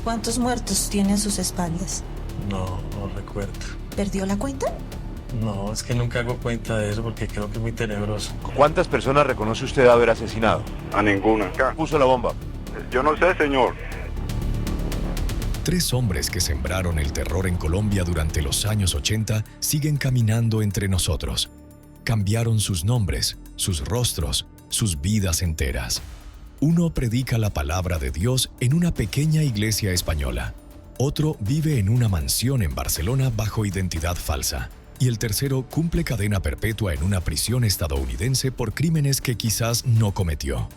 ¿Cuántos muertos tiene a sus espaldas? No recuerdo. ¿Perdió la cuenta? No, es que nunca hago cuenta de eso porque creo que es muy tenebroso. ¿Cuántas personas reconoce usted haber asesinado? A ninguna. ¿Puso la bomba? Yo no sé, señor. 3 hombres que sembraron el terror en Colombia durante los años 80 siguen caminando entre nosotros. Cambiaron sus nombres, sus rostros, sus vidas enteras. Uno predica la palabra de Dios en una pequeña iglesia española. Otro vive en una mansión en Barcelona bajo identidad falsa. Y el tercero cumple cadena perpetua en una prisión estadounidense por crímenes que quizás no cometió.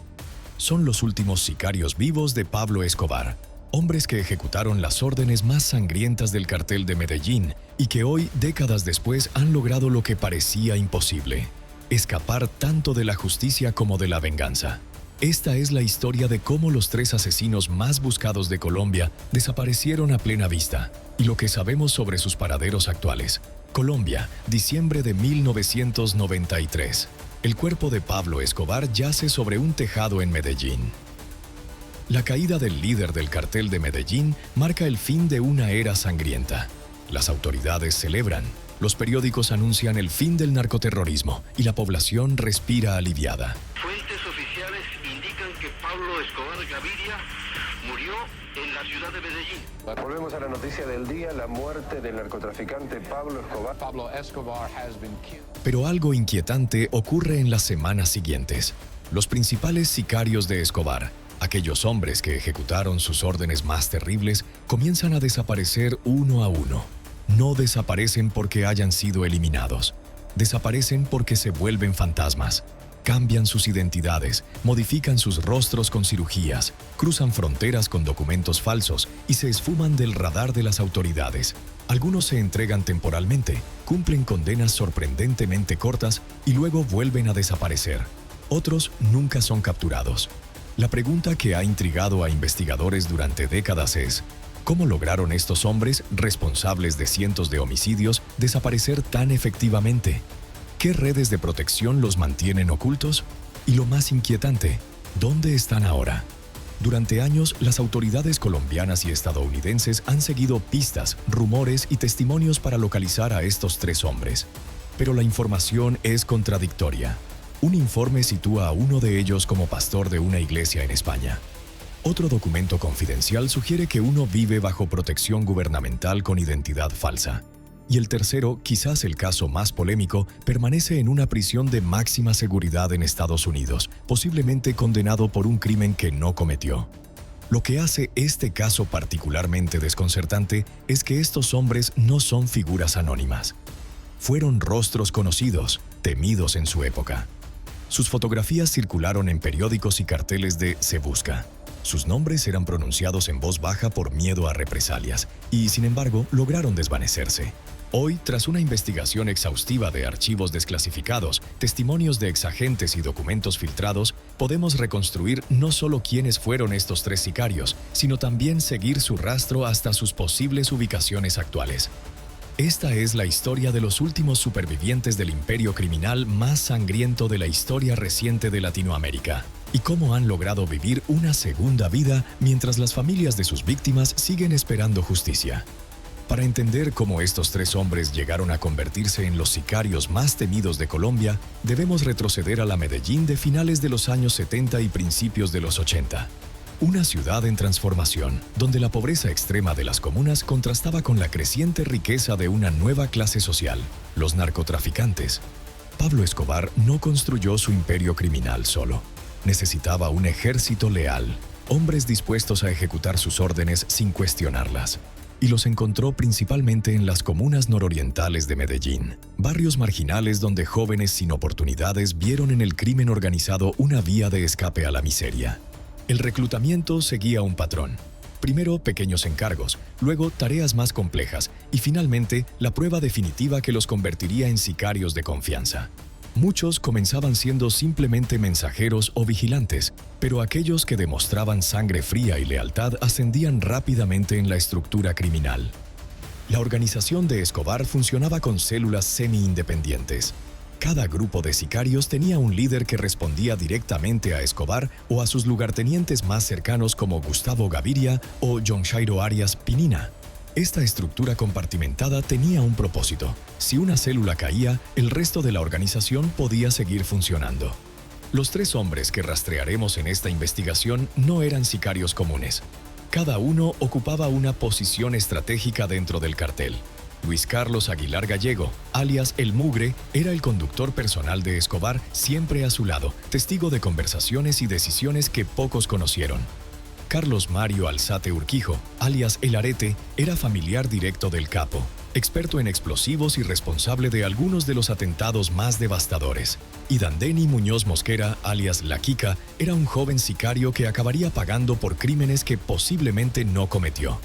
Son los últimos sicarios vivos de Pablo Escobar, hombres que ejecutaron las órdenes más sangrientas del cartel de Medellín y que hoy, décadas después, han logrado lo que parecía imposible: escapar tanto de la justicia como de la venganza. Esta es la historia de cómo los 3 asesinos más buscados de Colombia desaparecieron a plena vista y lo que sabemos sobre sus paraderos actuales. Colombia, diciembre de 1993. El cuerpo de Pablo Escobar yace sobre un tejado en Medellín. La caída del líder del cartel de Medellín marca el fin de una era sangrienta. Las autoridades celebran, los periódicos anuncian el fin del narcoterrorismo y la población respira aliviada. Fuentes oficiales indican que Pablo Escobar Gaviria murió en la ciudad de Medellín. Volvemos a la noticia del día, la muerte del narcotraficante Pablo Escobar. Pablo Escobar has been killed. Pero algo inquietante ocurre en las semanas siguientes. Los principales sicarios de Escobar, aquellos hombres que ejecutaron sus órdenes más terribles, comienzan a desaparecer uno a uno. No desaparecen porque hayan sido eliminados. Desaparecen porque se vuelven fantasmas. Cambian sus identidades, modifican sus rostros con cirugías, cruzan fronteras con documentos falsos y se esfuman del radar de las autoridades. Algunos se entregan temporalmente, cumplen condenas sorprendentemente cortas y luego vuelven a desaparecer. Otros nunca son capturados. La pregunta que ha intrigado a investigadores durante décadas es: ¿cómo lograron estos hombres, responsables de cientos de homicidios, desaparecer tan efectivamente? ¿Qué redes de protección los mantienen ocultos? Y lo más inquietante, ¿dónde están ahora? Durante años, las autoridades colombianas y estadounidenses han seguido pistas, rumores y testimonios para localizar a estos 3 hombres. Pero la información es contradictoria. Un informe sitúa a uno de ellos como pastor de una iglesia en España. Otro documento confidencial sugiere que uno vive bajo protección gubernamental con identidad falsa. Y el tercero, quizás el caso más polémico, permanece en una prisión de máxima seguridad en Estados Unidos, posiblemente condenado por un crimen que no cometió. Lo que hace este caso particularmente desconcertante es que estos hombres no son figuras anónimas. Fueron rostros conocidos, temidos en su época. Sus fotografías circularon en periódicos y carteles de Se Busca. Sus nombres eran pronunciados en voz baja por miedo a represalias y, sin embargo, lograron desvanecerse. Hoy, tras una investigación exhaustiva de archivos desclasificados, testimonios de exagentes y documentos filtrados, podemos reconstruir no solo quiénes fueron estos 3 sicarios, sino también seguir su rastro hasta sus posibles ubicaciones actuales. Esta es la historia de los últimos supervivientes del imperio criminal más sangriento de la historia reciente de Latinoamérica, y cómo han logrado vivir una segunda vida mientras las familias de sus víctimas siguen esperando justicia. Para entender cómo estos 3 hombres llegaron a convertirse en los sicarios más temidos de Colombia, debemos retroceder a la Medellín de finales de los años 70 y principios de los 80. Una ciudad en transformación, donde la pobreza extrema de las comunas contrastaba con la creciente riqueza de una nueva clase social, los narcotraficantes. Pablo Escobar no construyó su imperio criminal solo. Necesitaba un ejército leal, hombres dispuestos a ejecutar sus órdenes sin cuestionarlas. Y los encontró principalmente en las comunas nororientales de Medellín, barrios marginales donde jóvenes sin oportunidades vieron en el crimen organizado una vía de escape a la miseria. El reclutamiento seguía un patrón. Primero pequeños encargos, luego tareas más complejas y finalmente la prueba definitiva que los convertiría en sicarios de confianza. Muchos comenzaban siendo simplemente mensajeros o vigilantes, pero aquellos que demostraban sangre fría y lealtad ascendían rápidamente en la estructura criminal. La organización de Escobar funcionaba con células semi-independientes. Cada grupo de sicarios tenía un líder que respondía directamente a Escobar o a sus lugartenientes más cercanos como Gustavo Gaviria o John Jairo Arias Pinina. Esta estructura compartimentada tenía un propósito. Si una célula caía, el resto de la organización podía seguir funcionando. Los 3 hombres que rastrearemos en esta investigación no eran sicarios comunes. Cada uno ocupaba una posición estratégica dentro del cartel. Luis Carlos Aguilar Gallego, alias El Mugre, era el conductor personal de Escobar, siempre a su lado, testigo de conversaciones y decisiones que pocos conocieron. Carlos Mario Alzate Urquijo, alias El Arete, era familiar directo del capo, experto en explosivos y responsable de algunos de los atentados más devastadores. Y Dandeni Muñoz Mosquera, alias La Quica, era un joven sicario que acabaría pagando por crímenes que posiblemente no cometió.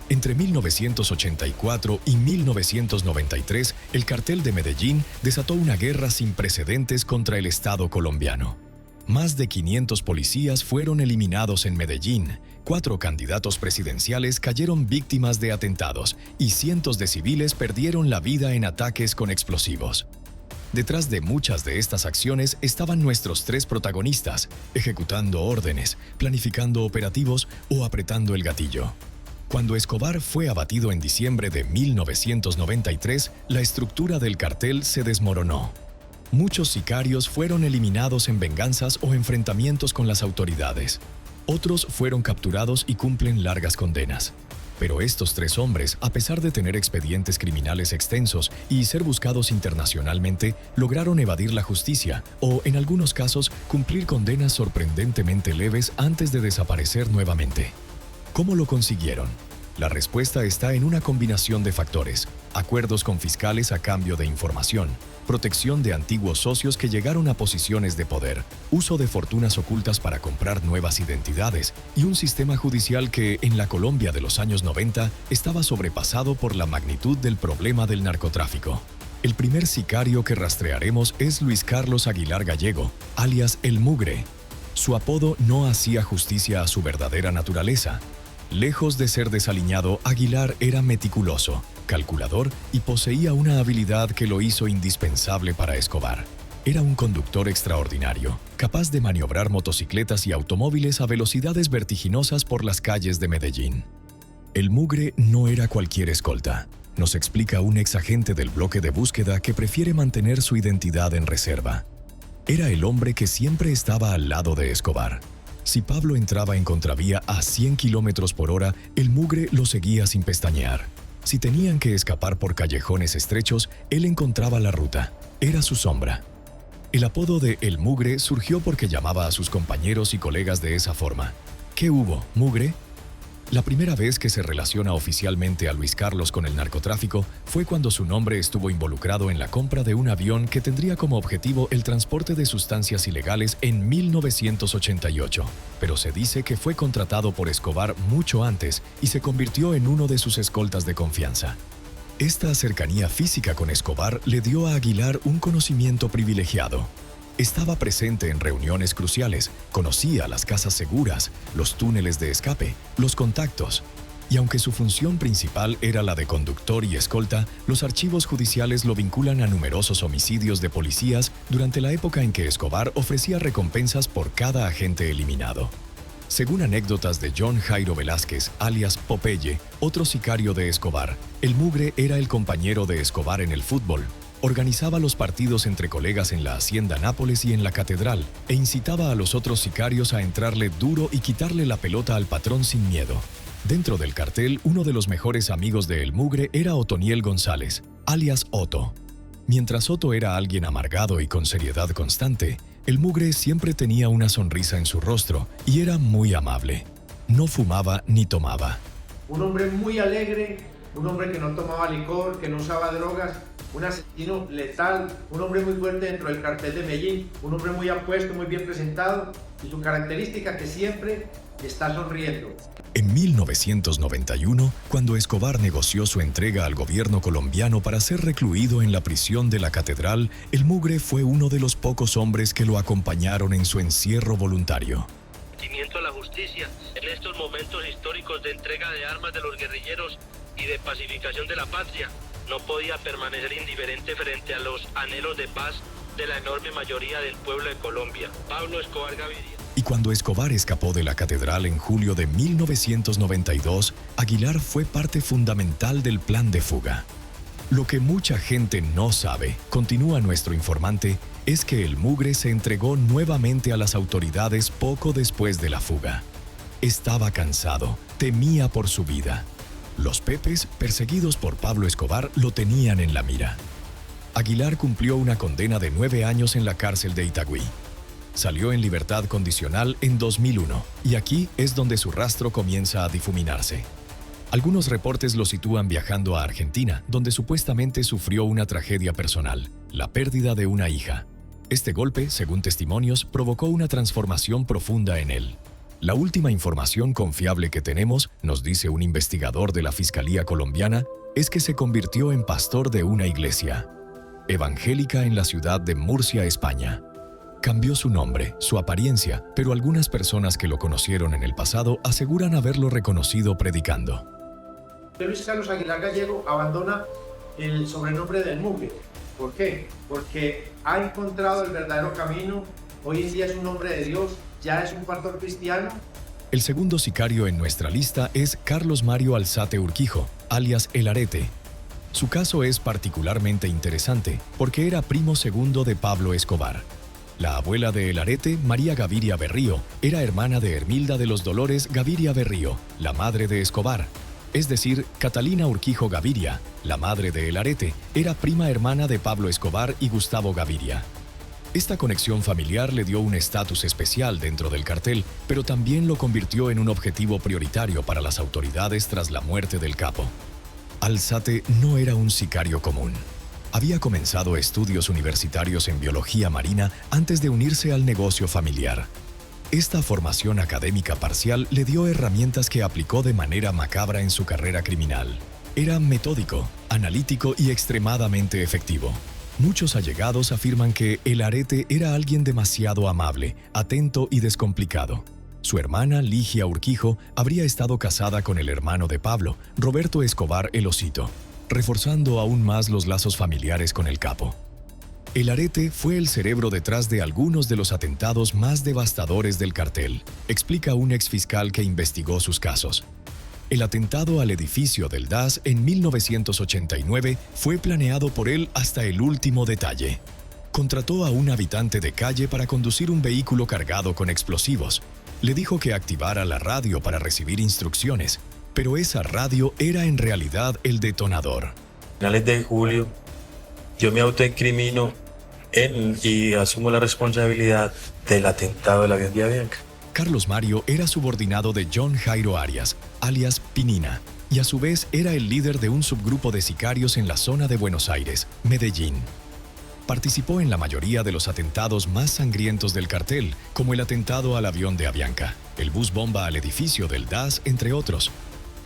Entre 1984 y 1993, el cartel de Medellín desató una guerra sin precedentes contra el Estado colombiano. Más de 500 policías fueron eliminados en Medellín, 4 candidatos presidenciales cayeron víctimas de atentados y cientos de civiles perdieron la vida en ataques con explosivos. Detrás de muchas de estas acciones estaban nuestros 3 protagonistas, ejecutando órdenes, planificando operativos o apretando el gatillo. Cuando Escobar fue abatido en diciembre de 1993, la estructura del cartel se desmoronó. Muchos sicarios fueron eliminados en venganzas o enfrentamientos con las autoridades. Otros fueron capturados y cumplen largas condenas. Pero estos 3 hombres, a pesar de tener expedientes criminales extensos y ser buscados internacionalmente, lograron evadir la justicia o, en algunos casos, cumplir condenas sorprendentemente leves antes de desaparecer nuevamente. ¿Cómo lo consiguieron? La respuesta está en una combinación de factores: acuerdos con fiscales a cambio de información, protección de antiguos socios que llegaron a posiciones de poder, uso de fortunas ocultas para comprar nuevas identidades y un sistema judicial que, en la Colombia de los años 90, estaba sobrepasado por la magnitud del problema del narcotráfico. El primer sicario que rastrearemos es Luis Carlos Aguilar Gallego, alias El Mugre. Su apodo no hacía justicia a su verdadera naturaleza. Lejos de ser desaliñado, Aguilar era meticuloso, calculador y poseía una habilidad que lo hizo indispensable para Escobar. Era un conductor extraordinario, capaz de maniobrar motocicletas y automóviles a velocidades vertiginosas por las calles de Medellín. El Mugre no era cualquier escolta, nos explica un exagente del bloque de búsqueda que prefiere mantener su identidad en reserva. Era el hombre que siempre estaba al lado de Escobar. Si Pablo entraba en contravía a 100 km por hora, el Mugre lo seguía sin pestañear. Si tenían que escapar por callejones estrechos, él encontraba la ruta. Era su sombra. El apodo de El Mugre surgió porque llamaba a sus compañeros y colegas de esa forma. ¿Qué hubo, Mugre? La primera vez que se relaciona oficialmente a Luis Carlos con el narcotráfico fue cuando su nombre estuvo involucrado en la compra de un avión que tendría como objetivo el transporte de sustancias ilegales en 1988, pero se dice que fue contratado por Escobar mucho antes y se convirtió en uno de sus escoltas de confianza. Esta cercanía física con Escobar le dio a Aguilar un conocimiento privilegiado. Estaba presente en reuniones cruciales, conocía las casas seguras, los túneles de escape, los contactos. Y aunque su función principal era la de conductor y escolta, los archivos judiciales lo vinculan a numerosos homicidios de policías durante la época en que Escobar ofrecía recompensas por cada agente eliminado. Según anécdotas de John Jairo Velázquez, alias Popeye, otro sicario de Escobar, el Mugre era el compañero de Escobar en el fútbol. Organizaba los partidos entre colegas en la Hacienda Nápoles y en la Catedral e incitaba a los otros sicarios a entrarle duro y quitarle la pelota al patrón sin miedo. Dentro del cartel, uno de los mejores amigos de El Mugre era Otoniel González, alias Otto. Mientras Otto era alguien amargado y con seriedad constante, El Mugre siempre tenía una sonrisa en su rostro y era muy amable. No fumaba ni tomaba. Un hombre muy alegre, un hombre que no tomaba licor, que no usaba drogas, un asesino letal, un hombre muy fuerte dentro del cartel de Medellín, un hombre muy apuesto, muy bien presentado y su característica que siempre está sonriendo. En 1991, cuando Escobar negoció su entrega al gobierno colombiano para ser recluido en la prisión de la Catedral, El Mugre fue uno de los pocos hombres que lo acompañaron en su encierro voluntario. A la justicia en estos momentos históricos de entrega de armas de los guerrilleros y de pacificación de la patria. no podía permanecer indiferente frente a los anhelos de paz de la enorme mayoría del pueblo de Colombia. Pablo Escobar Gaviria. Y cuando Escobar escapó de la catedral en julio de 1992, Aguilar fue parte fundamental del plan de fuga. Lo que mucha gente no sabe, continúa nuestro informante, es que el mugre se entregó nuevamente a las autoridades poco después de la fuga. Estaba cansado, temía por su vida. Los Pepes, perseguidos por Pablo Escobar, lo tenían en la mira. Aguilar cumplió una condena de 9 años en la cárcel de Itagüí. Salió en libertad condicional en 2001, y aquí es donde su rastro comienza a difuminarse. Algunos reportes lo sitúan viajando a Argentina, donde supuestamente sufrió una tragedia personal, la pérdida de una hija. Este golpe, según testimonios, provocó una transformación profunda en él. La última información confiable que tenemos, nos dice un investigador de la Fiscalía colombiana, es que se convirtió en pastor de una iglesia evangélica en la ciudad de Murcia, España. Cambió su nombre, su apariencia, pero algunas personas que lo conocieron en el pasado aseguran haberlo reconocido predicando. Luis Carlos Aguilar Gallego abandona el sobrenombre del mugre. ¿Por qué? Porque ha encontrado el verdadero camino, hoy en día es un hombre de Dios, ya es un pastor cristiano. El segundo sicario en nuestra lista es Carlos Mario Alzate Urquijo, alias El Arete. Su caso es particularmente interesante porque era primo segundo de Pablo Escobar. La abuela de El Arete, María Gaviria Berrío, era hermana de Hermilda de los Dolores Gaviria Berrío, la madre de Escobar. Es decir, Catalina Urquijo Gaviria, la madre de El Arete, era prima hermana de Pablo Escobar y Gustavo Gaviria. Esta conexión familiar le dio un estatus especial dentro del cartel, pero también lo convirtió en un objetivo prioritario para las autoridades tras la muerte del capo. Alzate no era un sicario común. Había comenzado estudios universitarios en biología marina antes de unirse al negocio familiar. Esta formación académica parcial le dio herramientas que aplicó de manera macabra en su carrera criminal. Era metódico, analítico y extremadamente efectivo. Muchos allegados afirman que El Arete era alguien demasiado amable, atento y descomplicado. Su hermana, Ligia Urquijo, habría estado casada con el hermano de Pablo, Roberto Escobar el Osito, reforzando aún más los lazos familiares con el capo. El Arete fue el cerebro detrás de algunos de los atentados más devastadores del cartel, explica un exfiscal que investigó sus casos. El atentado al edificio del DAS en 1989 fue planeado por él hasta el último detalle. Contrató a un habitante de calle para conducir un vehículo cargado con explosivos. Le dijo que activara la radio para recibir instrucciones, pero esa radio era en realidad el detonador. A finales de julio, yo me autoincrimino y asumo la responsabilidad del atentado del avión de Avianca. Carlos Mario era subordinado de John Jairo Arias, alias Pinina, y a su vez era el líder de un subgrupo de sicarios en la zona de Buenos Aires, Medellín. Participó en la mayoría de los atentados más sangrientos del cartel, como el atentado al avión de Avianca, el bus bomba al edificio del DAS, entre otros.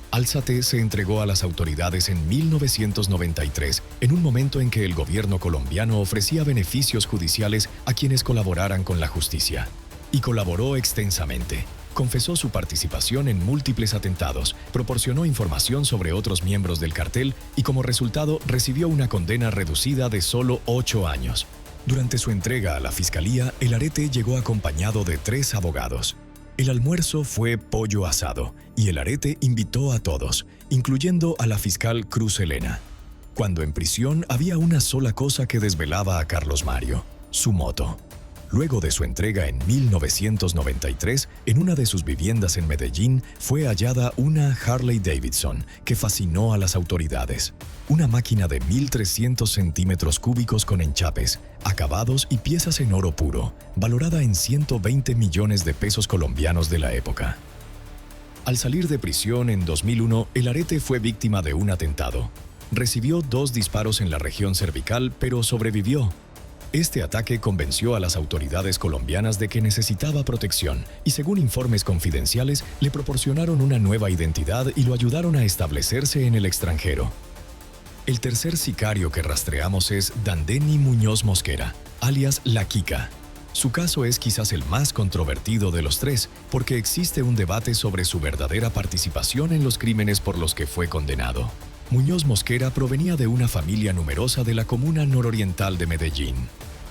Alzate se entregó a las autoridades en 1993, en un momento en que el gobierno colombiano ofrecía beneficios judiciales a quienes colaboraran con la justicia. Y colaboró extensamente. Confesó su participación en múltiples atentados, proporcionó información sobre otros miembros del cartel y como resultado recibió una condena reducida de solo 8 años. Durante su entrega a la fiscalía, El Arete llegó acompañado de 3 abogados. El almuerzo fue pollo asado y El Arete invitó a todos, incluyendo a la fiscal Cruz Elena. Cuando en prisión había una sola cosa que desvelaba a Carlos Mario: su moto. Luego de su entrega en 1993, en una de sus viviendas en Medellín, fue hallada una Harley Davidson que fascinó a las autoridades. Una máquina de 1.300 centímetros cúbicos con enchapes, acabados y piezas en oro puro, valorada en 120 millones de pesos colombianos de la época. Al salir de prisión en 2001, El Arete fue víctima de un atentado. Recibió 2 disparos en la región cervical, pero sobrevivió. Este ataque convenció a las autoridades colombianas de que necesitaba protección y, según informes confidenciales, le proporcionaron una nueva identidad y lo ayudaron a establecerse en el extranjero. El tercer sicario que rastreamos es Dandeny Muñoz Mosquera, alias La Quica. Su caso es quizás el más controvertido de los 3, porque existe un debate sobre su verdadera participación en los crímenes por los que fue condenado. Muñoz Mosquera provenía de una familia numerosa de la comuna nororiental de Medellín.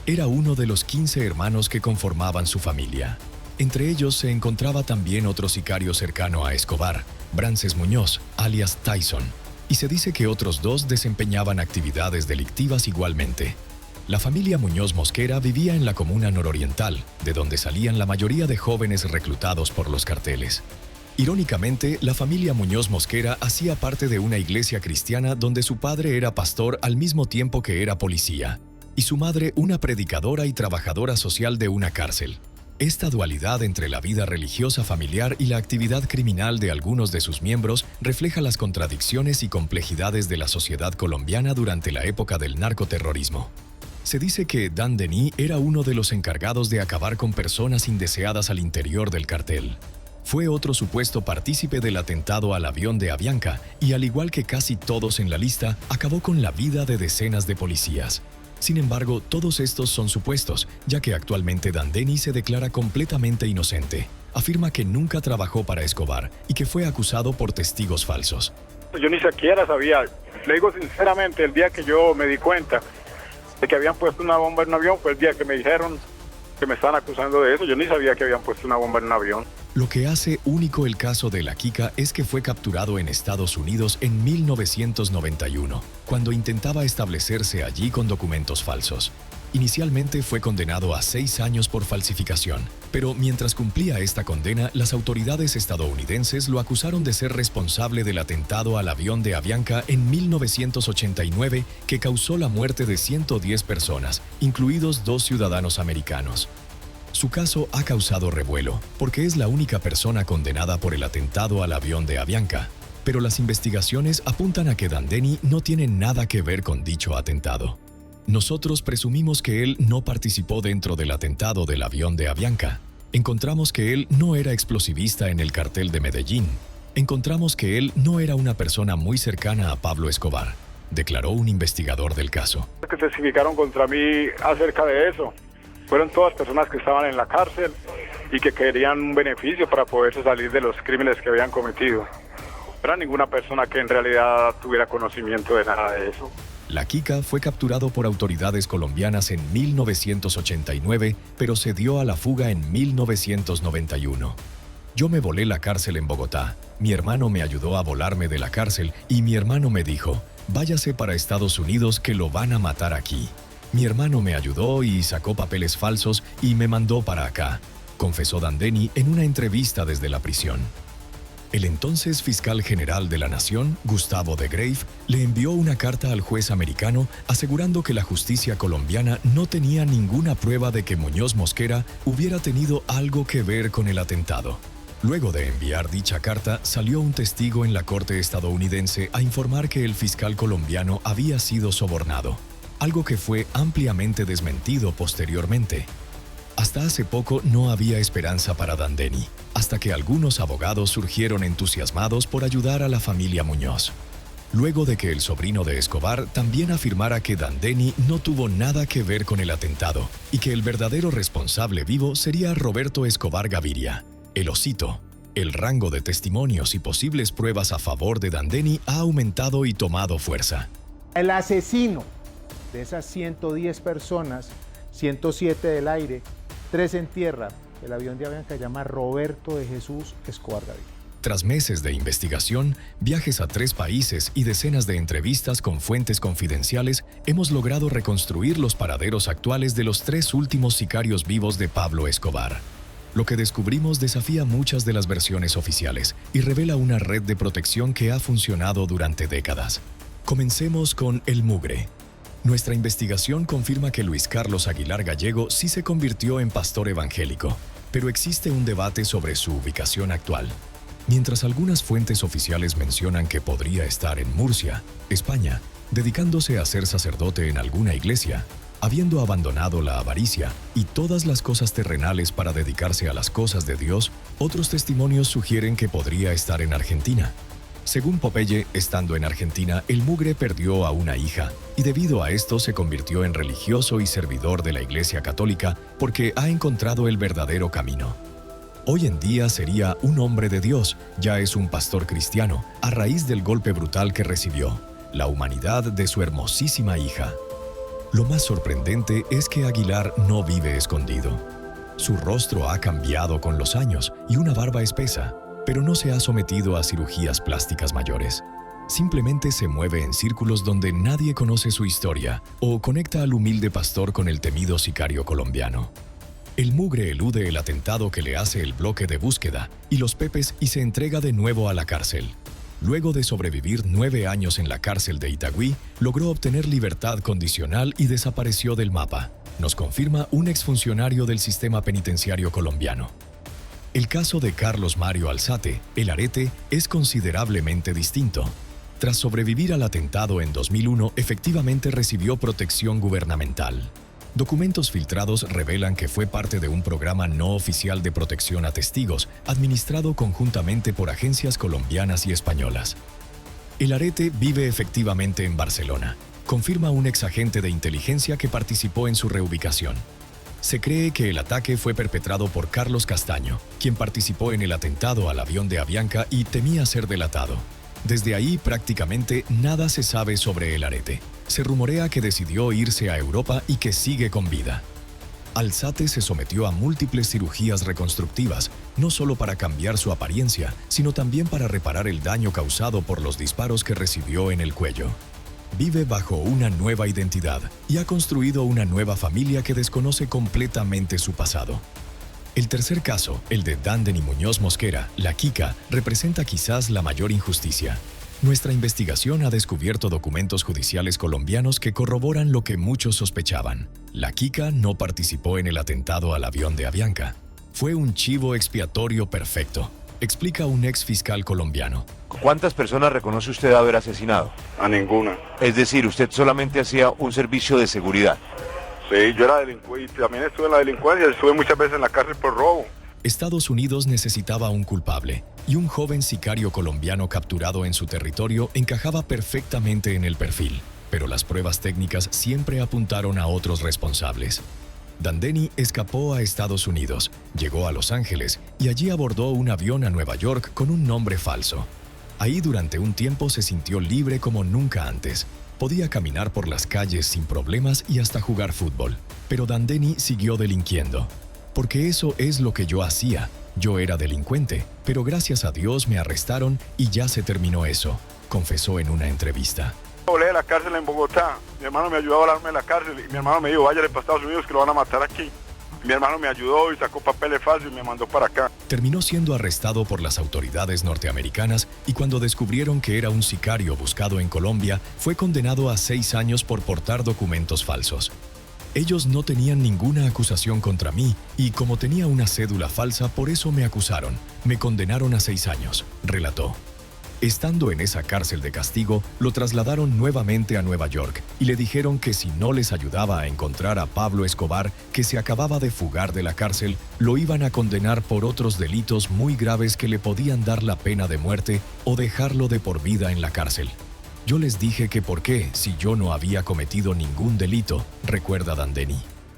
Era uno de los 15 hermanos que conformaban su familia. Entre ellos se encontraba también otro sicario cercano a Escobar, Brances Muñoz, alias Tyson, y se dice que otros 2 desempeñaban actividades delictivas igualmente. La familia Muñoz Mosquera vivía en la comuna nororiental, de donde salían la mayoría de jóvenes reclutados por los carteles. Irónicamente, la familia Muñoz Mosquera hacía parte de una iglesia cristiana donde su padre era pastor al mismo tiempo que era policía, y su madre una predicadora y trabajadora social de una cárcel. Esta dualidad entre la vida religiosa familiar y la actividad criminal de algunos de sus miembros refleja las contradicciones y complejidades de la sociedad colombiana durante la época del narcoterrorismo. Se dice que Dan Denis era uno de los encargados de acabar con personas indeseadas al interior del cartel. Fue otro supuesto partícipe del atentado al avión de Avianca y, al igual que casi todos en la lista, acabó con la vida de decenas de policías. Sin embargo, todos estos son supuestos, ya que actualmente Dan Denis se declara completamente inocente. Afirma que nunca trabajó para Escobar y que fue acusado por testigos falsos. Yo ni siquiera sabía, le digo sinceramente, el día que yo me di cuenta de que habían puesto una bomba en un avión fue el día que me dijeron que me estaban acusando de eso. Yo ni sabía que habían puesto una bomba en un avión. Lo que hace único el caso de La Quica es que fue capturado en Estados Unidos en 1991, cuando intentaba establecerse allí con documentos falsos. Inicialmente fue condenado a 6 años por falsificación, pero mientras cumplía esta condena, las autoridades estadounidenses lo acusaron de ser responsable del atentado al avión de Avianca en 1989 que causó la muerte de 110 personas, incluidos 2 ciudadanos americanos. Su caso ha causado revuelo, porque es la única persona condenada por el atentado al avión de Avianca, pero las investigaciones apuntan a que Dan Denis no tiene nada que ver con dicho atentado. Nosotros presumimos que él no participó dentro del atentado del avión de Avianca. Encontramos que él no era explosivista en el cartel de Medellín. Encontramos que él no era una persona muy cercana a Pablo Escobar, declaró un investigador del caso. Que testificaron contra mí acerca de eso fueron todas personas que estaban en la cárcel y que querían un beneficio para poderse salir de los crímenes que habían cometido. No era ninguna persona que en realidad tuviera conocimiento de nada de eso. La Quica fue capturado por autoridades colombianas en 1989, pero se dio a la fuga en 1991. Yo me volé la cárcel en Bogotá. Mi hermano me ayudó a volarme de la cárcel y mi hermano me dijo, váyase para Estados Unidos que lo van a matar aquí. Mi hermano me ayudó y sacó papeles falsos y me mandó para acá, confesó Dan Denis en una entrevista desde la prisión. El entonces fiscal general de la Nación, Gustavo de Greiff, le envió una carta al juez americano asegurando que la justicia colombiana no tenía ninguna prueba de que Muñoz Mosquera hubiera tenido algo que ver con el atentado. Luego de enviar dicha carta, salió un testigo en la corte estadounidense a informar que el fiscal colombiano había sido sobornado, algo que fue ampliamente desmentido posteriormente. Hasta hace poco no había esperanza para Dan Denis, hasta que algunos abogados surgieron entusiasmados por ayudar a la familia Muñoz. Luego de que el sobrino de Escobar también afirmara que Dan Denis no tuvo nada que ver con el atentado y que el verdadero responsable vivo sería Roberto Escobar Gaviria, el Osito. El rango de testimonios y posibles pruebas a favor de Dan Denis ha aumentado y tomado fuerza. El asesino de esas 110 personas, 107 del aire, 3 en tierra, el avión de Avianca, se llama Roberto de Jesús Escobar Gaviria. Tras meses de investigación, viajes a 3 países y decenas de entrevistas con fuentes confidenciales, hemos logrado reconstruir los paraderos actuales de los 3 últimos sicarios vivos de Pablo Escobar. Lo que descubrimos desafía muchas de las versiones oficiales y revela una red de protección que ha funcionado durante décadas. Comencemos con el mugre. Nuestra investigación confirma que Luis Carlos Aguilar Gallego sí se convirtió en pastor evangélico, pero existe un debate sobre su ubicación actual. Mientras algunas fuentes oficiales mencionan que podría estar en Murcia, España, dedicándose a ser sacerdote en alguna iglesia, habiendo abandonado la avaricia y todas las cosas terrenales para dedicarse a las cosas de Dios, otros testimonios sugieren que podría estar en Argentina. Según Popeye, estando en Argentina, el mugre perdió a una hija y debido a esto se convirtió en religioso y servidor de la Iglesia Católica porque ha encontrado el verdadero camino. Hoy en día sería un hombre de Dios, ya es un pastor cristiano, a raíz del golpe brutal que recibió. la humanidad de su hermosísima hija. Lo más sorprendente es que Aguilar no vive escondido. Su rostro ha cambiado con los años y una barba espesa, pero no se ha sometido a cirugías plásticas mayores. Simplemente se mueve en círculos donde nadie conoce su historia o conecta al humilde pastor con el temido sicario colombiano. El mugre elude el atentado que le hace el bloque de búsqueda y los Pepes y se entrega de nuevo a la cárcel. Luego de sobrevivir 9 años en la cárcel de Itagüí, logró obtener libertad condicional y desapareció del mapa, nos confirma un exfuncionario del sistema penitenciario colombiano. El caso de Carlos Mario Alzate, el Arete, es considerablemente distinto. Tras sobrevivir al atentado en 2001, efectivamente recibió protección gubernamental. Documentos filtrados revelan que fue parte de un programa no oficial de protección a testigos, administrado conjuntamente por agencias colombianas y españolas. El Arete vive efectivamente en Barcelona, confirma un exagente de inteligencia que participó en su reubicación. Se cree que el ataque fue perpetrado por Carlos Castaño, quien participó en el atentado al avión de Avianca y temía ser delatado. Desde ahí prácticamente nada se sabe sobre el Arete. Se rumorea que decidió irse a Europa y que sigue con vida. Alzate se sometió a múltiples cirugías reconstructivas, no solo para cambiar su apariencia, sino también para reparar el daño causado por los disparos que recibió en el cuello. Vive bajo una nueva identidad y ha construido una nueva familia que desconoce completamente su pasado. El tercer caso, el de Dandeny Muñoz Mosquera, la Kika, representa quizás la mayor injusticia. Nuestra investigación ha descubierto documentos judiciales colombianos que corroboran lo que muchos sospechaban. La Kika no participó en el atentado al avión de Avianca. Fue un chivo expiatorio perfecto, explica un ex fiscal colombiano. ¿Cuántas personas reconoce usted haber asesinado? A ninguna. Es decir, usted solamente hacía un servicio de seguridad. Sí, yo era delincuente, también estuve en la delincuencia, estuve muchas veces en la cárcel por robo. Estados Unidos necesitaba un culpable, y un joven sicario colombiano capturado en su territorio encajaba perfectamente en el perfil, pero las pruebas técnicas siempre apuntaron a otros responsables. Dandeny escapó a Estados Unidos, llegó a Los Ángeles y allí abordó un avión a Nueva York con un nombre falso. Ahí durante un tiempo se sintió libre como nunca antes. Podía caminar por las calles sin problemas y hasta jugar fútbol, pero Dandeny siguió delinquiendo. Porque eso es lo que yo hacía. Yo era delincuente, pero gracias a Dios me arrestaron y ya se terminó eso, confesó en una entrevista. Volé de la cárcel en Bogotá, mi hermano me ayudó a volarme de la cárcel y mi hermano me dijo, váyale para Estados Unidos que lo van a matar aquí. Mi hermano me ayudó y sacó papeles falsos y me mandó para acá. Terminó siendo arrestado por las autoridades norteamericanas y cuando descubrieron que era un sicario buscado en Colombia, fue condenado a 6 años por portar documentos falsos. Ellos no tenían ninguna acusación contra mí y como tenía una cédula falsa, por eso me acusaron. Me condenaron a 6 años, relató. Estando en esa cárcel de castigo, lo trasladaron nuevamente a Nueva York y le dijeron que si no les ayudaba a encontrar a Pablo Escobar, que se acababa de fugar de la cárcel, lo iban a condenar por otros delitos muy graves que le podían dar la pena de muerte o dejarlo de por vida en la cárcel. Yo les dije que por qué, si yo no había cometido ningún delito, recuerda Dandeny.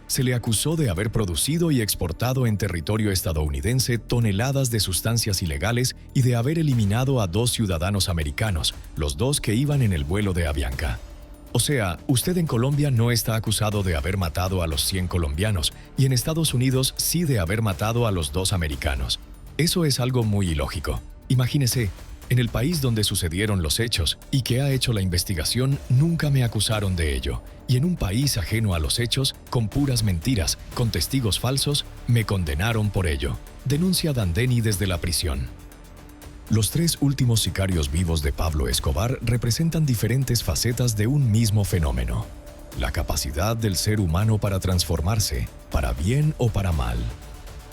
Se le acusó de haber producido y exportado en territorio estadounidense toneladas de sustancias ilegales y de haber eliminado a 2 ciudadanos americanos, los 2 que iban en el vuelo de Avianca. O sea, usted en Colombia no está acusado de haber matado a los 100 colombianos y en Estados Unidos sí de haber matado a los 2 americanos. Eso es algo muy ilógico. Imagínese, en el país donde sucedieron los hechos y que ha hecho la investigación, nunca me acusaron de ello. Y en un país ajeno a los hechos, con puras mentiras, con testigos falsos, me condenaron por ello. Denuncia Dandeny desde la prisión. Los 3 últimos sicarios vivos de Pablo Escobar representan diferentes facetas de un mismo fenómeno. La capacidad del ser humano para transformarse, para bien o para mal.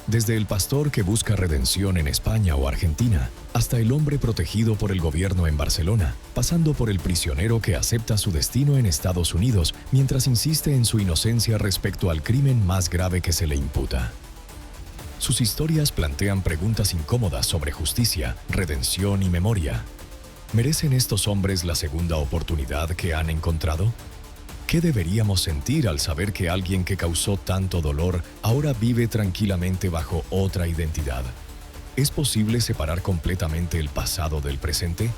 Desde el pastor que busca redención en España o Argentina, hasta el hombre protegido por el gobierno en Barcelona, pasando por el prisionero que acepta su destino en Estados Unidos mientras insiste en su inocencia respecto al crimen más grave que se le imputa. Sus historias plantean preguntas incómodas sobre justicia, redención y memoria. ¿Merecen estos hombres la segunda oportunidad que han encontrado? ¿Qué deberíamos sentir al saber que alguien que causó tanto dolor ahora vive tranquilamente bajo otra identidad? ¿Es posible separar completamente el pasado del presente?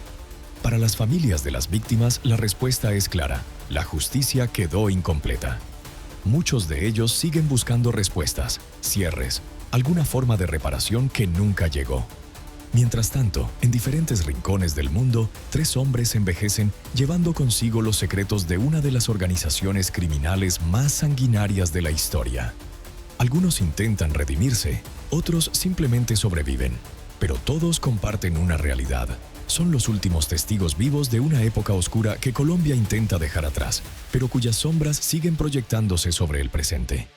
Para las familias de las víctimas, la respuesta es clara: la justicia quedó incompleta. Muchos de ellos siguen buscando respuestas, cierres, alguna forma de reparación que nunca llegó. Mientras tanto, en diferentes rincones del mundo, 3 hombres envejecen llevando consigo los secretos de una de las organizaciones criminales más sanguinarias de la historia. Algunos intentan redimirse, otros simplemente sobreviven, pero todos comparten una realidad. Son los últimos testigos vivos de una época oscura que Colombia intenta dejar atrás, pero cuyas sombras siguen proyectándose sobre el presente.